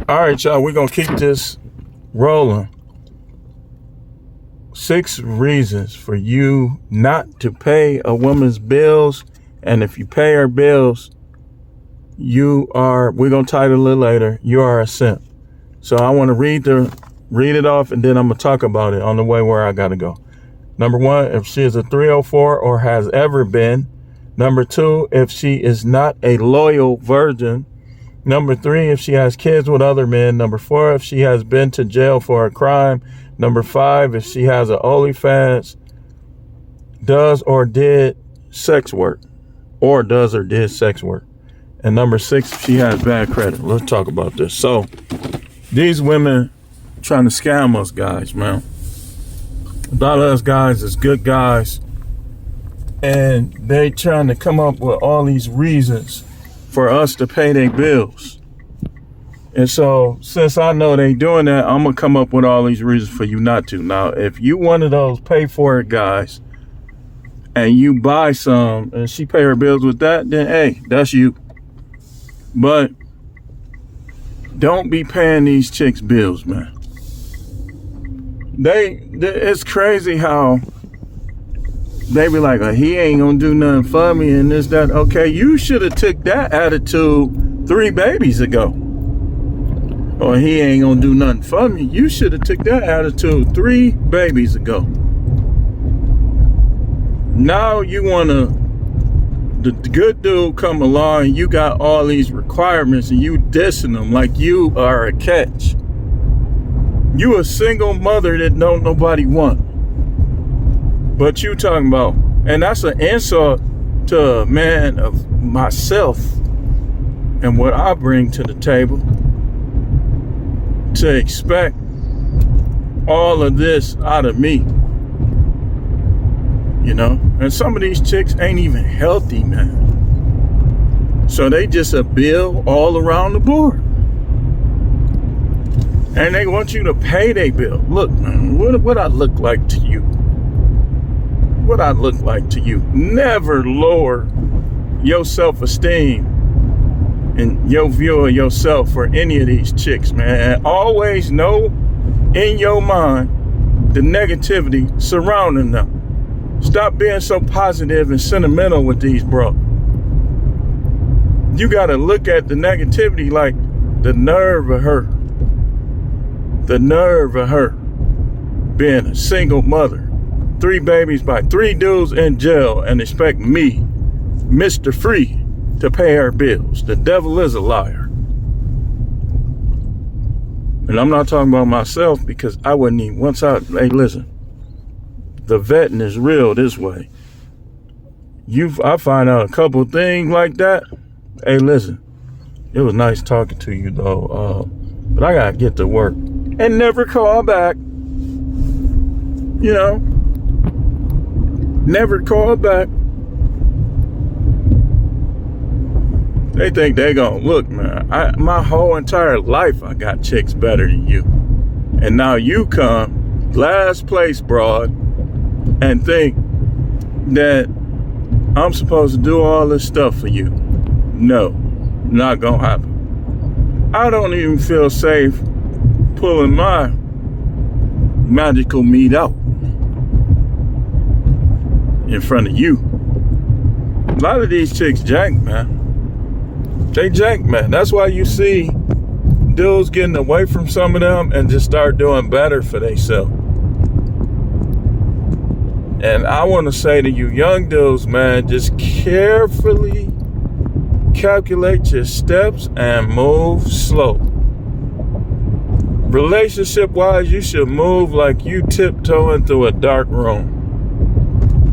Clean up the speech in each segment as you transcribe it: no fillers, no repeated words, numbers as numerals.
All right, y'all, we're going to keep this rolling. 6 reasons for you not to pay a woman's bills. And if you pay her bills, we're going to title it later, you are a simp. So I want to read it off, and then I'm going to talk about it on the way where I got to go. Number 1, if she is a 304 or has ever been. Number 2, if she is not a loyal virgin. Number 3, if she has kids with other men. Number 4, if she has been to jail for a crime. Number 5, if she has an OnlyFans, does or did sex work. Or does or did sex work. And number 6, if she has bad credit. Let's talk about this. So, these women trying to scam us guys, man. A lot of us guys is good guys. And they trying to come up with all these reasons for us to pay their bills. And so, since I know they doing that, I'm going to come up with all these reasons for you not to. Now, if you one of those pay for it guys, and you buy some, and she pay her bills with that, then hey, that's you. But don't be paying these chicks bills, man. It's crazy how they be like, oh, he ain't gonna do nothing for me and this, that. Okay, you should have took that attitude 3 babies ago. Or he ain't gonna do nothing for me. You should have took that attitude 3 babies ago. Now you wanna, the good dude come along and you got all these requirements and you dissing them like you are a catch. You a single mother that don't nobody want. But you talking about, and that's an insult to a man of myself and what I bring to the table, to expect all of this out of me. You know? And some of these chicks ain't even healthy, man. So they just a bill all around the board. And they want you to pay their bill. Look, man, what I look like to you? What I look like to you? Never lower your self-esteem and your view of yourself for any of these chicks, man. And always know in your mind the negativity surrounding them. Stop being so positive and sentimental with these bro. You gotta look at the negativity like the nerve of her. The nerve of her being a single mother. 3 babies by 3 dudes in jail and expect me, Mr. Free, to pay her bills. The devil is a liar. And I'm not talking about myself because I wouldn't even, hey, listen, the vetting is real this way. I find out a couple things like that. Hey, listen, it was nice talking to you though, but I gotta get to work and never call back. You know, never call back. They think they gonna look, man. My whole entire life I got chicks better than you, and now you come last place, broad, and think that I'm supposed to do all this stuff for you. No, not gonna happen. I don't even feel safe pulling my magical meat out in front of you. A lot of these chicks jank, man. They jank, man. That's why you see dudes getting away from some of them and just start doing better for themselves. And I want to say to you young dudes, man, just carefully calculate your steps and move slow. Relationship-wise, you should move like you tiptoeing through a dark room.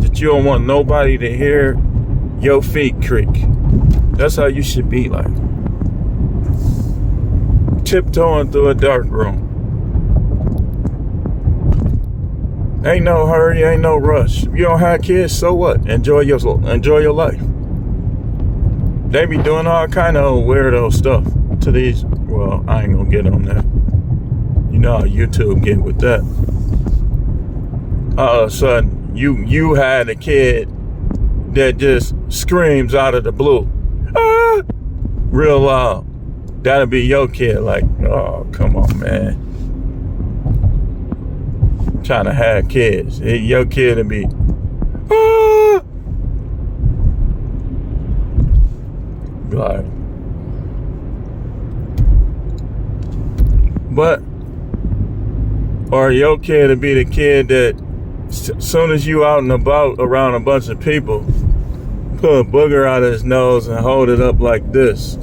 That you don't want nobody to hear your feet creak. That's how you should be like. Tiptoeing through a dark room. Ain't no hurry, ain't no rush. If you don't have kids, so what? Enjoy your life. They be doing all kind of weirdo stuff to these. Well, I ain't gonna get on that. You know how YouTube get with that. All of a sudden, you had a kid that just screams out of the blue, ah, real loud. That'll be your kid. Like, oh, come on, man. Trying to have kids. Your kid will be, ah! Like, but, or your kid will be the kid that as soon as you out and about around a bunch of people, pull a booger out of his nose and hold it up like this.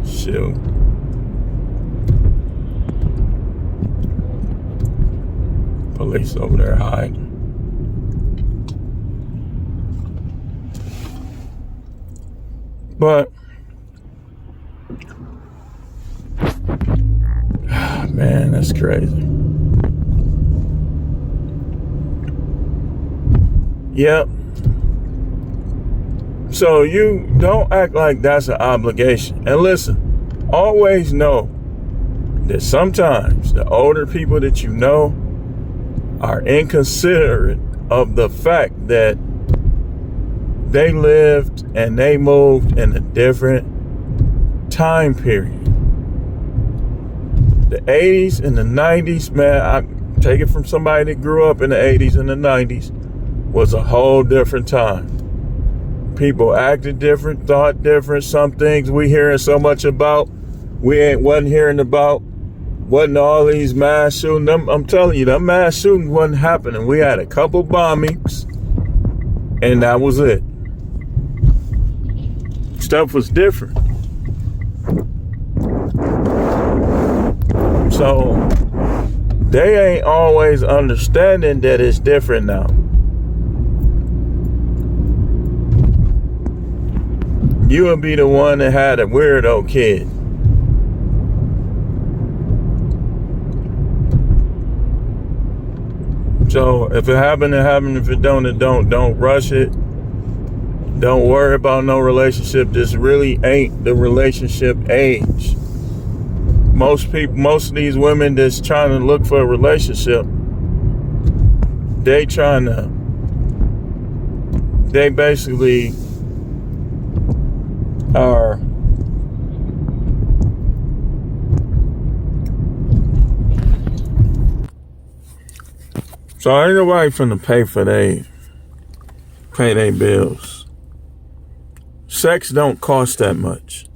Shoot. Police over there hiding. But man, that's crazy. Yep. So you don't act like that's an obligation. And listen, always know that sometimes the older people that you know are inconsiderate of the fact that they lived and they moved in a different time period. The 80s and the 90s, man, I take it from somebody that grew up in the 80s and the 90s, was a whole different time. People acted different, thought different. Some things we hearing so much about, wasn't hearing about. Wasn't all these mass shootings. I'm telling you, them mass shootings wasn't happening. We had a couple bombings, and that was it. Stuff was different. So they ain't always understanding that it's different now. You would be the one that had a weirdo kid. So if it happened, it happened. If it don't, it don't. Don't rush it. Don't worry about no relationship. This really ain't the relationship age. Most of these women that's trying to look for a relationship, they basically are so ain't nobody finna pay their bills. Sex don't cost that much.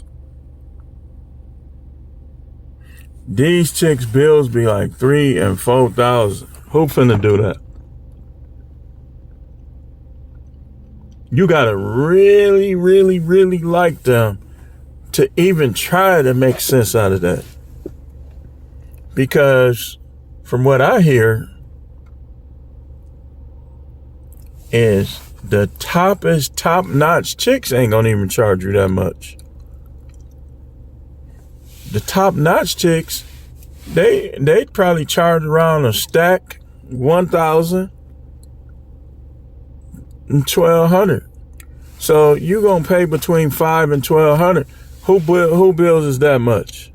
These chicks' bills be like $3,000 and $4,000. Who finna do that? You gotta really, really, really like them to even try to make sense out of that. Because from what I hear is the top-notch chicks ain't gonna even charge you that much. The top-notch chicks, they'd probably charge around a stack $1,000 and $1,200. So you gonna pay between $500 and $1,200. Who bills is that much?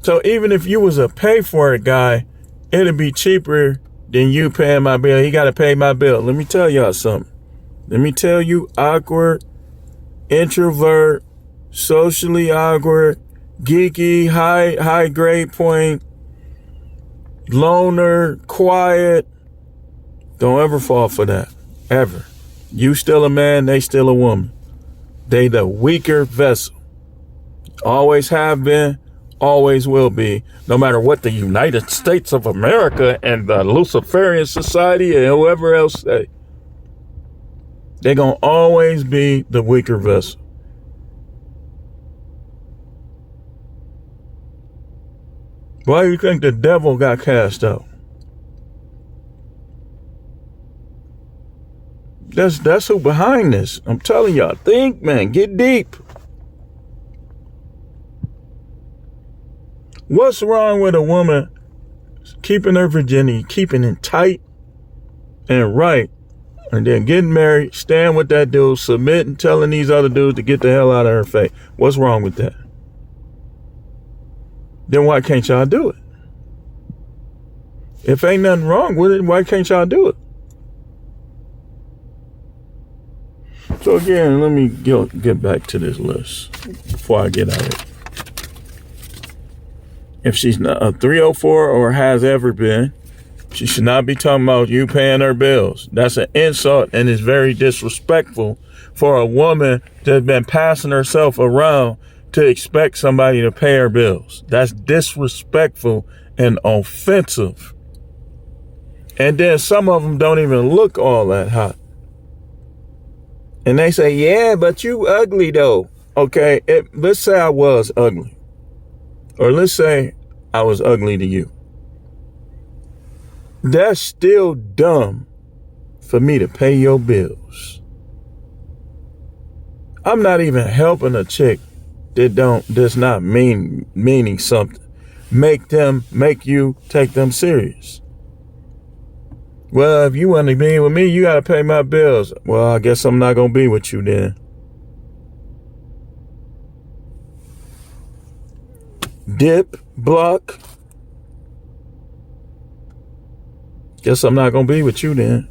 So even if you was a pay for it guy, it'd be cheaper than you paying my bill. He gotta pay my bill. Let me tell y'all something. Let me tell you, awkward, introvert, socially awkward, geeky, high grade point, loner, quiet. Don't ever fall for that. Ever. You still a man, they still a woman. They the weaker vessel. Always have been, always will be. No matter what the United States of America and the Luciferian Society and whoever else say. They're gonna always be the weaker vessel. Why do you think the devil got cast out? That's who behind this. I'm telling y'all, think, man, get deep. What's wrong with a woman keeping her virginity, keeping it tight and right, and then getting married, staying with that dude, submitting, telling these other dudes to get the hell out of her face? What's wrong with that? Then why can't y'all do it? If ain't nothing wrong with it, why can't y'all do it? So again, let me get back to this list before I get out of it. If she's not a 304 or has ever been, she should not be talking about you paying her bills. That's an insult and is very disrespectful for a woman that's been passing herself around to expect somebody to pay her bills. That's disrespectful and offensive. And then some of them don't even look all that hot. And they say, yeah, but you ugly though. Okay, let's say I was ugly. Or let's say I was ugly to you. That's still dumb for me to pay your bills. I'm not even helping a chick that's not meaning something. Make you take them serious. Well, if you want to be with me, you got to pay my bills. Well, I guess I'm not going to be with you then. Dip, block. Guess I'm not going to be with you then.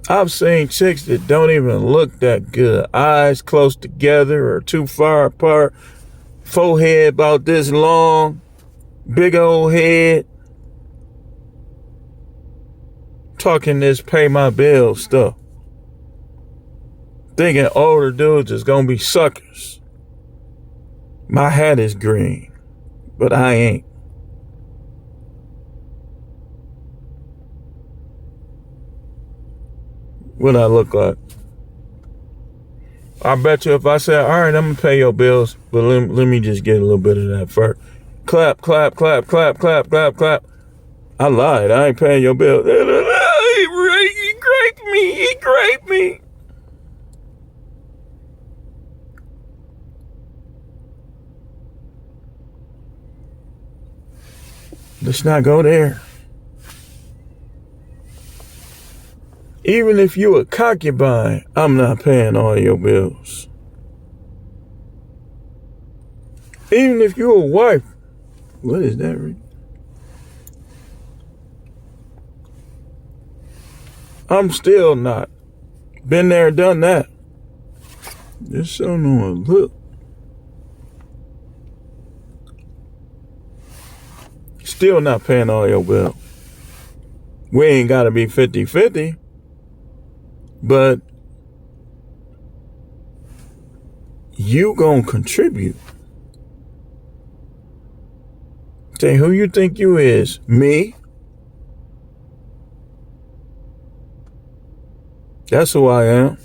I've seen chicks that don't even look that good. Eyes close together or too far apart. Forehead about this long. Big old head. Talking this pay my bills stuff. Thinking older dudes is going to be suckers. My hat is green, but I ain't. What I look like? I bet you if I said, all right, I'm going to pay your bills, but let me just get a little bit of that first. Clap, clap, clap, clap, clap, clap, clap. I lied. I ain't paying your bills. He graped me. Let's not go there. Even if you a concubine, I'm not paying all your bills. Even if you a wife, what is that, Rick? I'm still not. Been there, done that. Just so no one look. Still not paying all your bills. We ain't got to be 50-50. But you gonna contribute. Say, who you think you is? Me? That's who I am.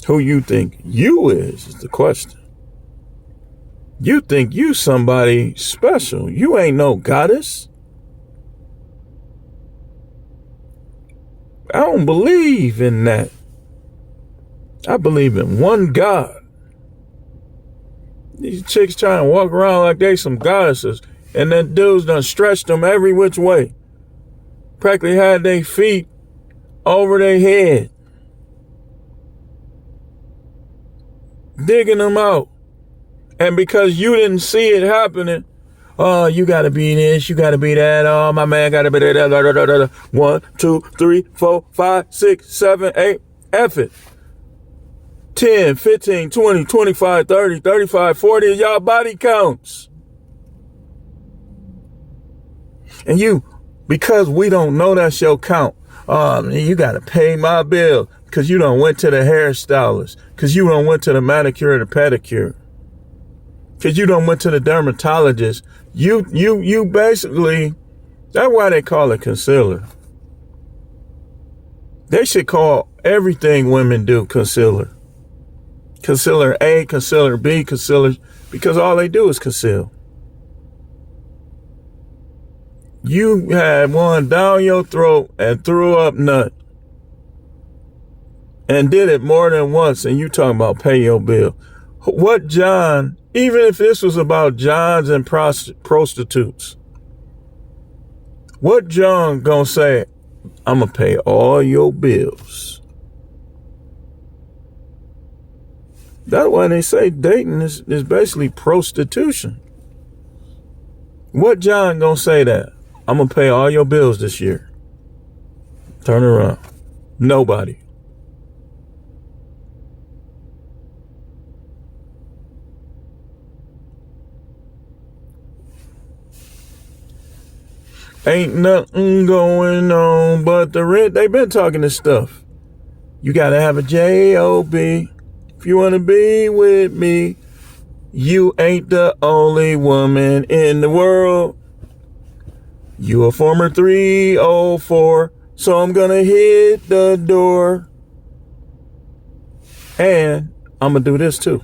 Who you think you is the question. You think you somebody special. You ain't no goddess. I don't believe in that. I believe in one God. These chicks trying to walk around like they some goddesses, and then dudes done stretched them every which way. Practically had their feet over their head. Digging them out. And because you didn't see it happening, oh, you gotta be this, you gotta be that. Oh, my man gotta be that. 1, 2, 3, 4, 5, 6, 7, 8. F it. 10, 15, 20, 25, 30, 35, 40 is y'all body counts. And you, because we don't know that's your count, you gotta pay my bill because you done went to the hairstylist, because you done went to the manicure or the pedicure. Because you done went to the dermatologist. You basically, that's why they call it concealer. They should call everything women do concealer. Concealer A, concealer B, concealer, because all they do is conceal. You had one down your throat and threw up nut. And did it more than once, and you talking about pay your bill. What John, even if this was about Johns and prostitutes, what John gonna say? I'm gonna pay all your bills. That's why they say dating is basically prostitution. What John gonna say that? I'm gonna pay all your bills this year. Turn around. Nobody. Ain't nothing going on but the rent. They've been talking this stuff. You got to have a J-O-B if you want to be with me. You ain't the only woman in the world. You a former 304, so I'm going to hit the door. And I'm going to do this too.